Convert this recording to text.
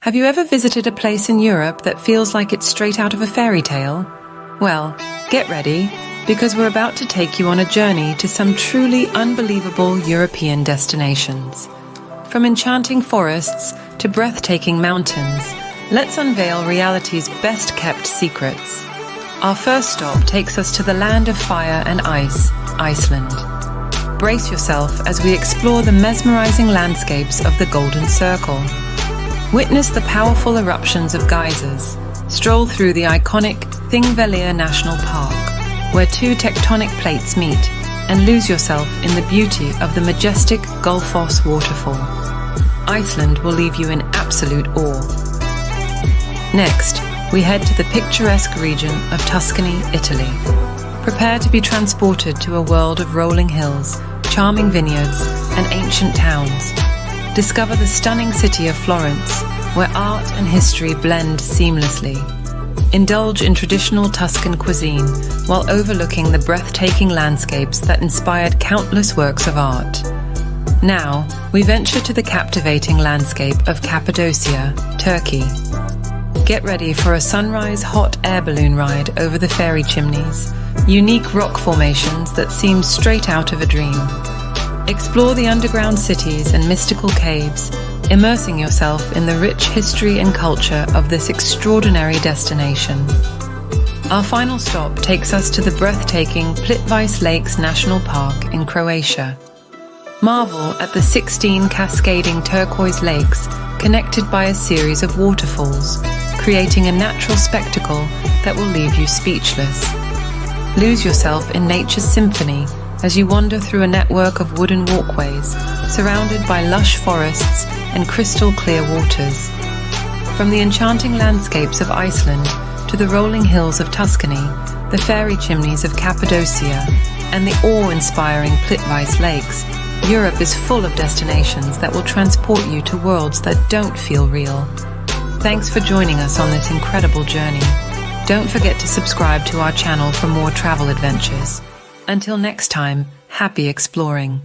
Have you ever visited a place in Europe that feels like it's straight out of a fairy tale? Well, get ready, because we're about to take you on a journey to some truly unbelievable European destinations. From enchanting forests to breathtaking mountains, let's unveil reality's best-kept secrets. Our first stop takes us to the land of fire and ice, Iceland. Brace yourself as we explore the mesmerizing landscapes of the Golden Circle. Witness the powerful eruptions of geysers, stroll through the iconic Thingvellir National Park, where two tectonic plates meet, and lose yourself in the beauty of the majestic Gullfoss waterfall. Iceland will leave you in absolute awe. Next, we head to the picturesque region of Tuscany, Italy. Prepare to be transported to a world of rolling hills, charming vineyards, and ancient towns. Discover the stunning city of Florence, where art and history blend seamlessly. Indulge in traditional Tuscan cuisine while overlooking the breathtaking landscapes that inspired countless works of art. Now, we venture to the captivating landscape of Cappadocia, Turkey. Get ready for a sunrise hot air balloon ride over the fairy chimneys, unique rock formations that seem straight out of a dream. Explore the underground cities and mystical caves, immersing yourself in the rich history and culture of this extraordinary destination. Our final stop takes us to the breathtaking Plitvice Lakes National Park in Croatia. Marvel at the 16 cascading turquoise lakes connected by a series of waterfalls, creating a natural spectacle that will leave you speechless. Lose yourself in nature's symphony as you wander through a network of wooden walkways, surrounded by lush forests and crystal-clear waters. From the enchanting landscapes of Iceland to the rolling hills of Tuscany, the fairy chimneys of Cappadocia, and the awe-inspiring Plitvice Lakes, Europe is full of destinations that will transport you to worlds that don't feel real. Thanks for joining us on this incredible journey. Don't forget to subscribe to our channel for more travel adventures. Until next time, happy exploring.